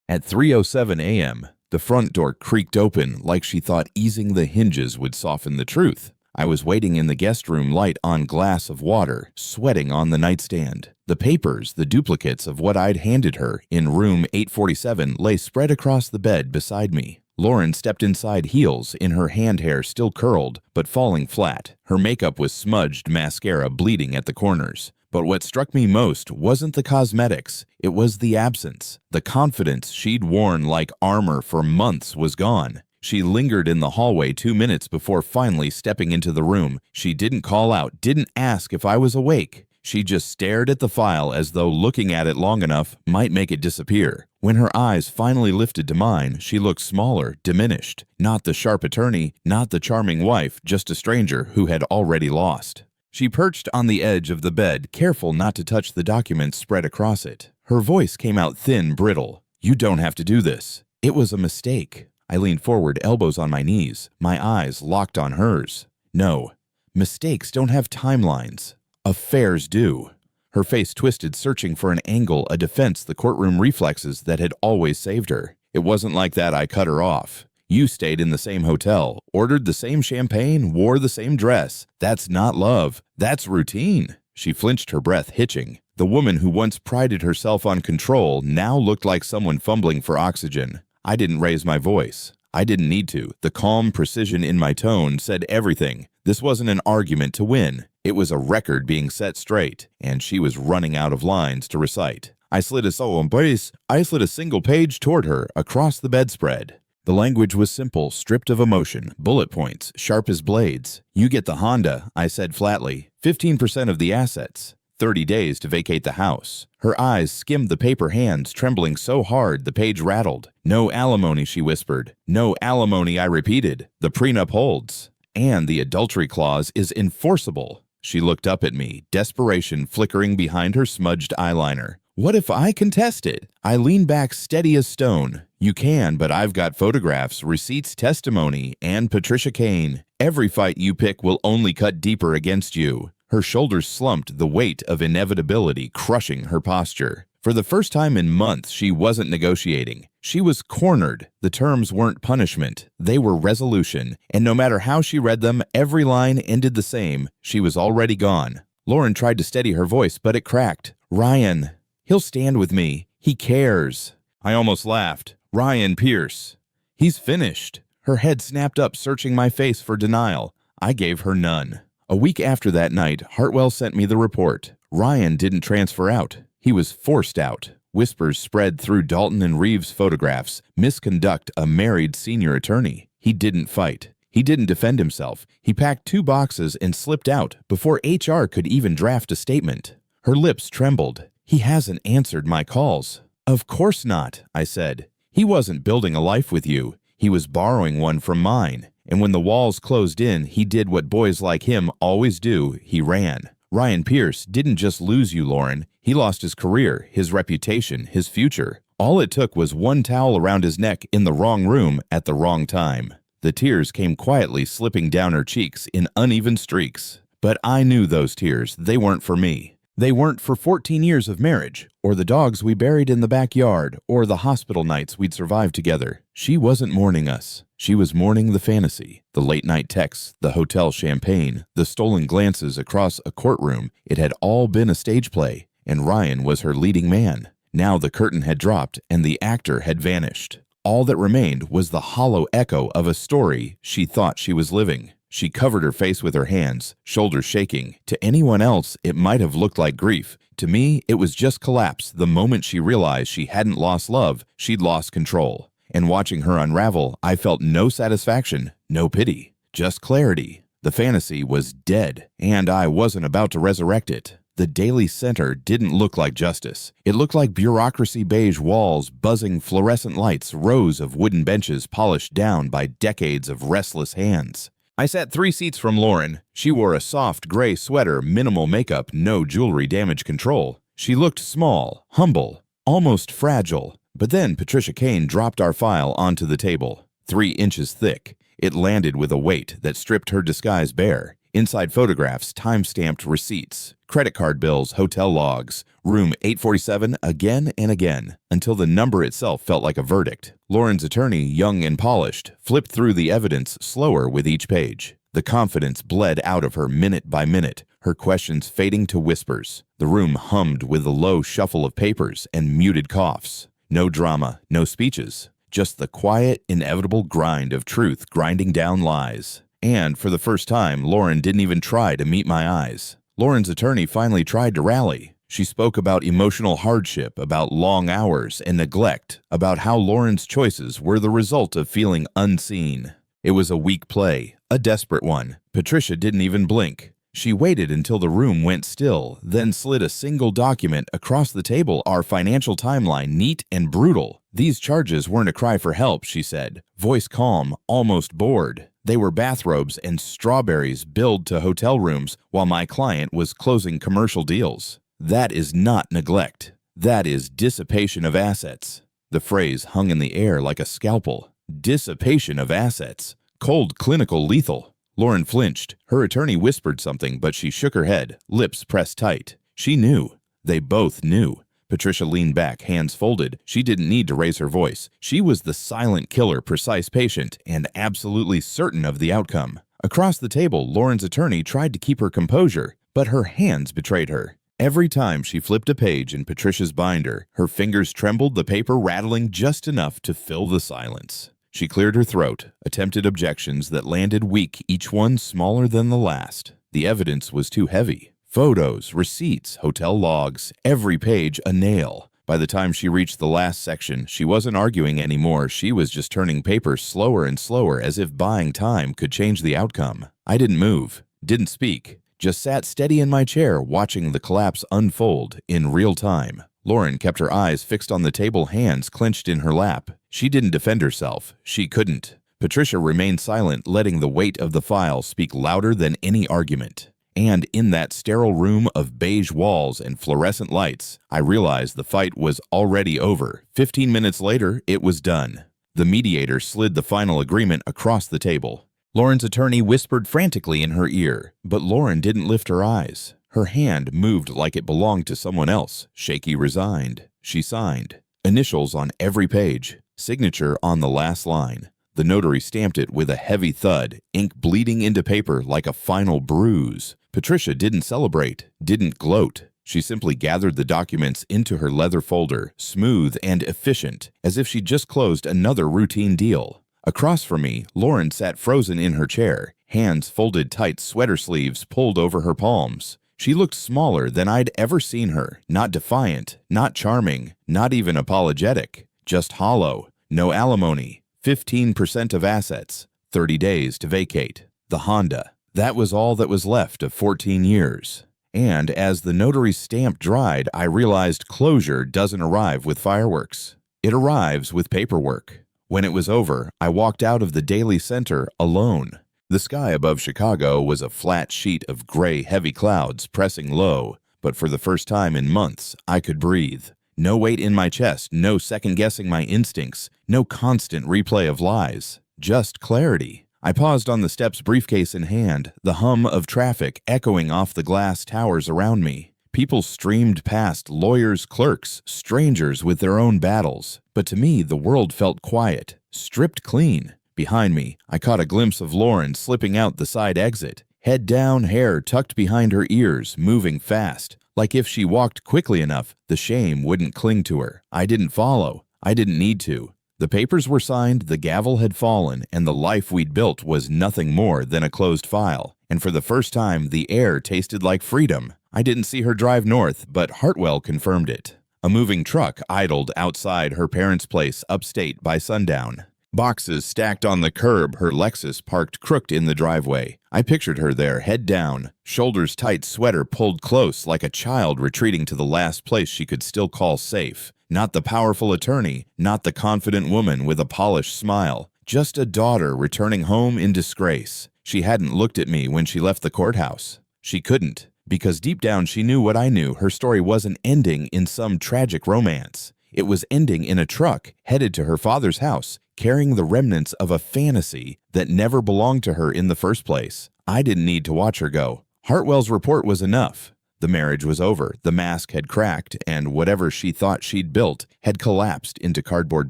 At 3:07 a.m., the front door creaked open like she thought easing the hinges would soften the truth. I was waiting in the guest room light on glass of water, sweating on the nightstand. The papers, the duplicates of what I'd handed her in room 847, lay spread across the bed beside me. Lauren stepped inside, heels in her hand hair still curled, but falling flat. Her makeup was smudged, mascara bleeding at the corners. But what struck me most wasn't the cosmetics, it was the absence. The confidence she'd worn like armor for months was gone. She lingered in the hallway 2 minutes before finally stepping into the room. She didn't call out, didn't ask if I was awake. She just stared at the file as though looking at it long enough might make it disappear. When her eyes finally lifted to mine, she looked smaller, diminished. Not the sharp attorney, not the charming wife, just a stranger who had already lost. She perched on the edge of the bed, careful not to touch the documents spread across it. Her voice came out thin, brittle. "You don't have to do this. It was a mistake." I leaned forward, elbows on my knees, my eyes locked on hers. "No, mistakes don't have timelines. Affairs do." Her face twisted, searching for an angle, a defense, the courtroom reflexes that had always saved her. "It wasn't like that. I cut her off. You stayed in the same hotel, ordered the same champagne, wore the same dress. That's not love. That's routine." She flinched, her breath hitching. The woman who once prided herself on control now looked like someone fumbling for oxygen. I didn't raise my voice. I didn't need to. The calm precision in my tone said everything. This wasn't an argument to win. It was a record being set straight, and she was running out of lines to recite. I slid a single page toward her, across the bedspread. The language was simple, stripped of emotion, bullet points, sharp as blades. "You get the Honda," I said flatly. 15% of the assets. 30 days to vacate the house. Her eyes skimmed the paper, hands trembling so hard the page rattled. "No alimony," she whispered. "No alimony," I repeated. "The prenup holds. And the adultery clause is enforceable." She looked up at me, desperation flickering behind her smudged eyeliner. "What if I contest it?" I leaned back, steady as stone. "You can, but I've got photographs, receipts, testimony, and Patricia Kane. Every fight you pick will only cut deeper against you." Her shoulders slumped, the weight of inevitability crushing her posture. For the first time in months, she wasn't negotiating. She was cornered. The terms weren't punishment. They were resolution. And no matter how she read them, every line ended the same. She was already gone. Lauren tried to steady her voice, but it cracked. "Ryan, He'll stand with me. He cares. I almost laughed. Ryan Pierce. He's finished. Her head snapped up, searching my face for denial. I gave her none. A week after that night, Hartwell sent me the report. Ryan didn't transfer out. He was forced out. Whispers spread through Dalton and Reeves' photographs. Misconduct a married senior attorney. He didn't fight. He didn't defend himself. He packed 2 boxes and slipped out before HR could even draft a statement. Her lips trembled. He hasn't answered my calls. Of course not, I said. He wasn't building a life with you. He was borrowing one from mine. And when the walls closed in, he did what boys like him always do. He ran. Ryan Pierce didn't just lose you, Lauren. He lost his career, his reputation, his future. All it took was one towel around his neck in the wrong room at the wrong time. The tears came quietly slipping down her cheeks in uneven streaks. But I knew those tears. They weren't for me. They weren't for 14 years of marriage, or the dogs we buried in the backyard, or the hospital nights we'd survived together. She wasn't mourning us. She was mourning the fantasy, the late-night texts, the hotel champagne, the stolen glances across a courtroom. It had all been a stage play, and Ryan was her leading man. Now the curtain had dropped, and the actor had vanished. All that remained was the hollow echo of a story she thought she was living. She covered her face with her hands, shoulders shaking. To anyone else, it might have looked like grief. To me, it was just collapse the moment she realized she hadn't lost love, she'd lost control. And watching her unravel, I felt no satisfaction, no pity, just clarity. The fantasy was dead, and I wasn't about to resurrect it. The Daily Center didn't look like justice. It looked like bureaucracy, beige walls, buzzing fluorescent lights, rows of wooden benches polished down by decades of restless hands. I sat 3 seats from Lauren. She wore a soft gray sweater, minimal makeup, no jewelry damage control. She looked small, humble, almost fragile. But then Patricia Kane dropped our file onto the table, 3 inches thick. It landed with a weight that stripped her disguise bare. Inside photographs, time-stamped receipts, credit card bills, hotel logs, room 847 again and again, until the number itself felt like a verdict. Lauren's attorney, young and polished, flipped through the evidence slower with each page. The confidence bled out of her minute by minute, her questions fading to whispers. The room hummed with the low shuffle of papers and muted coughs. No drama, no speeches, just the quiet, inevitable grind of truth grinding down lies. And for the first time, Lauren didn't even try to meet my eyes. Lauren's attorney finally tried to rally. She spoke about emotional hardship, about long hours and neglect, about how Lauren's choices were the result of feeling unseen. It was a weak play, a desperate one. Patricia didn't even blink. She waited until the room went still, then slid a single document across the table, our financial timeline, neat and brutal. These charges weren't a cry for help, she said, voice calm, almost bored. They were bathrobes and strawberries billed to hotel rooms while my client was closing commercial deals. That is not neglect. That is dissipation of assets. The phrase hung in the air like a scalpel. Dissipation of assets. Cold, clinical, lethal. Lauren flinched. Her attorney whispered something, but she shook her head, lips pressed tight. She knew. They both knew. Patricia leaned back, hands folded. She didn't need to raise her voice. She was the silent killer, precise patient, and absolutely certain of the outcome. Across the table, Lauren's attorney tried to keep her composure, but her hands betrayed her. Every time she flipped a page in Patricia's binder, her fingers trembled, the paper rattling just enough to fill the silence. She cleared her throat, attempted objections that landed weak, each one smaller than the last. The evidence was too heavy. Photos, receipts, hotel logs, every page a nail. By the time she reached the last section, she wasn't arguing anymore. She was just turning paper slower and slower, as if buying time could change the outcome. I didn't move, didn't speak, just sat steady in my chair, watching the collapse unfold in real time. Lauren kept her eyes fixed on the table, hands clenched in her lap. She didn't defend herself. She couldn't. Patricia remained silent, letting the weight of the file speak louder than any argument. And in that sterile room of beige walls and fluorescent lights, I realized the fight was already over. 15 minutes later, it was done. The mediator slid the final agreement across the table. Lauren's attorney whispered frantically in her ear, but Lauren didn't lift her eyes. Her hand moved like it belonged to someone else, shaky, resigned. She signed. Initials on every page, signature on the last line. The notary stamped it with a heavy thud, ink bleeding into paper like a final bruise. Patricia didn't celebrate, didn't gloat. She simply gathered the documents into her leather folder, smooth and efficient, as if she'd just closed another routine deal. Across from me, Lauren sat frozen in her chair, hands folded tight, sweater sleeves pulled over her palms. She looked smaller than I'd ever seen her, not defiant, not charming, not even apologetic, just hollow. No alimony, 15% of assets, 30 days to vacate. The Honda. That was all that was left of 14 years. And as the notary's stamp dried, I realized closure doesn't arrive with fireworks. It arrives with paperwork. When it was over, I walked out of the Daily Center alone. The sky above Chicago was a flat sheet of gray, heavy clouds pressing low, but for the first time in months, I could breathe. No weight in my chest, no second-guessing my instincts, no constant replay of lies, just clarity. I paused on the steps, briefcase in hand, the hum of traffic echoing off the glass towers around me. People streamed past, lawyers, clerks, strangers with their own battles. But to me, the world felt quiet, stripped clean. Behind me, I caught a glimpse of Lauren slipping out the side exit, head down, hair tucked behind her ears, moving fast. Like if she walked quickly enough, the shame wouldn't cling to her. I didn't follow. I didn't need to. The papers were signed, the gavel had fallen, and the life we'd built was nothing more than a closed file. And for the first time, the air tasted like freedom. I didn't see her drive north, but Hartwell confirmed it. A moving truck idled outside her parents' place upstate by sundown. Boxes stacked on the curb, her Lexus parked crooked in the driveway. I pictured her there, head down, shoulders tight, sweater pulled close like a child retreating to the last place she could still call safe. Not the powerful attorney, not the confident woman with a polished smile, just a daughter returning home in disgrace. She hadn't looked at me when she left the courthouse. She couldn't, because deep down she knew what I knew. Her story wasn't ending in some tragic romance. It was ending in a truck headed to her father's house, carrying the remnants of a fantasy that never belonged to her in the first place. I didn't need to watch her go. Hartwell's report was enough. The marriage was over, the mask had cracked, and whatever she thought she'd built had collapsed into cardboard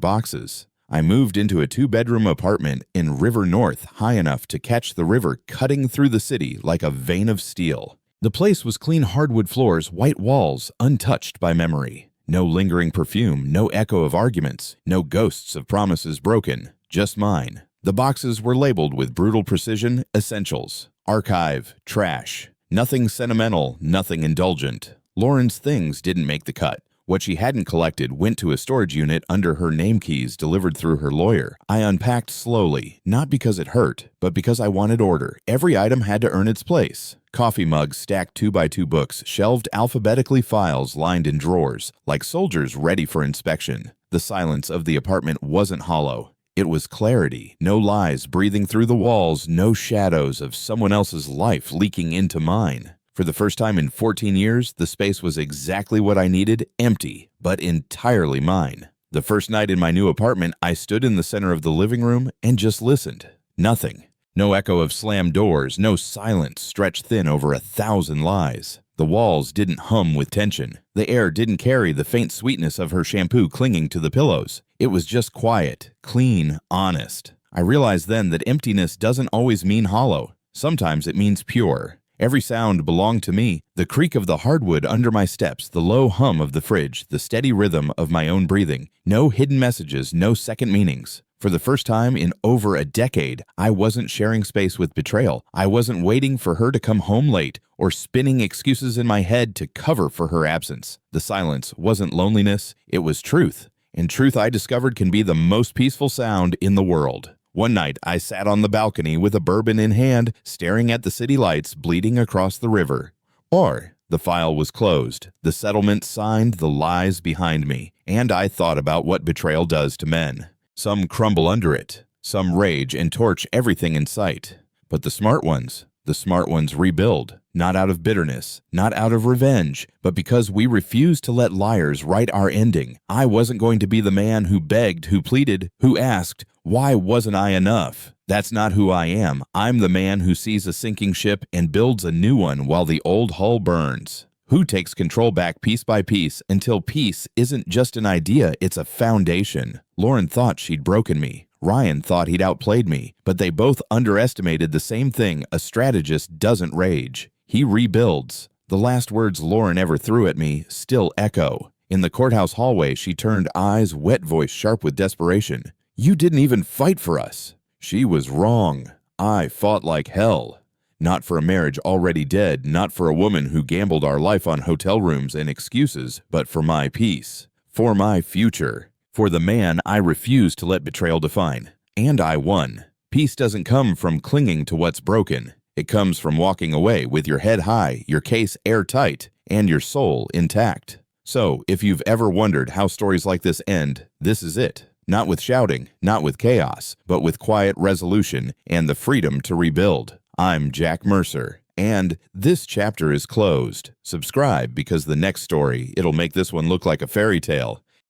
boxes. I moved into a 2-bedroom apartment in River North, high enough to catch the river cutting through the city like a vein of steel. The place was clean hardwood floors, white walls, untouched by memory. No lingering perfume, no echo of arguments, no ghosts of promises broken, just mine. The boxes were labeled with brutal precision, essentials, archive, trash. Nothing sentimental, nothing indulgent. Lauren's things didn't make the cut. What she hadn't collected went to a storage unit under her name keys delivered through her lawyer. I unpacked slowly, not because it hurt, but because I wanted order. Every item had to earn its place. Coffee mugs stacked 2x2 books, shelved alphabetically, files lined in drawers, like soldiers ready for inspection. The silence of the apartment wasn't hollow. It was clarity, no lies breathing through the walls, no shadows of someone else's life leaking into mine. For the first time in 14 years, the space was exactly what I needed, empty, but entirely mine. The first night in my new apartment, I stood in the center of the living room and just listened. Nothing. No echo of slammed doors, no silence stretched thin over 1,000 lies. The walls didn't hum with tension. The air didn't carry the faint sweetness of her shampoo clinging to the pillows. It was just quiet, clean, honest. I realized then that emptiness doesn't always mean hollow. Sometimes it means pure. Every sound belonged to me, the creak of the hardwood under my steps, the low hum of the fridge, the steady rhythm of my own breathing. No hidden messages, no second meanings. For the first time in over a decade, I wasn't sharing space with Betrayal. I wasn't waiting for her to come home late or spinning excuses in my head to cover for her absence. The silence wasn't loneliness, it was truth. And truth, I discovered, can be the most peaceful sound in the world. One night, I sat on the balcony with a bourbon in hand, staring at the city lights bleeding across the river. Or the file was closed, the settlement signed, the lies behind me, and I thought about what betrayal does to men. Some crumble under it, some rage and torch everything in sight. But the smart ones rebuild, not out of bitterness, not out of revenge, but because we refuse to let liars write our ending. I wasn't going to be the man who begged, who pleaded, who asked, why wasn't I enough? That's not who I am. I'm the man who sees a sinking ship and builds a new one while the old hull burns. Who takes control back piece by piece until peace isn't just an idea, it's a foundation. Lauren thought she'd broken me. Ryan thought he'd outplayed me, but they both underestimated the same thing. A strategist doesn't rage. He rebuilds. The last words Lauren ever threw at me still echo. In the courthouse hallway, she turned eyes, wet voice sharp with desperation. "You didn't even fight for us." She was wrong. I fought like hell. Not for a marriage already dead, not for a woman who gambled our life on hotel rooms and excuses, but for my peace, for my future, for the man I refused to let betrayal define. And I won. Peace doesn't come from clinging to what's broken. It comes from walking away with your head high, your case airtight, and your soul intact. So, if you've ever wondered how stories like this end, this is it. Not with shouting, not with chaos, but with quiet resolution and the freedom to rebuild. I'm Jack Mercer, and this chapter is closed. Subscribe because the next story, it'll make this one look like a fairy tale.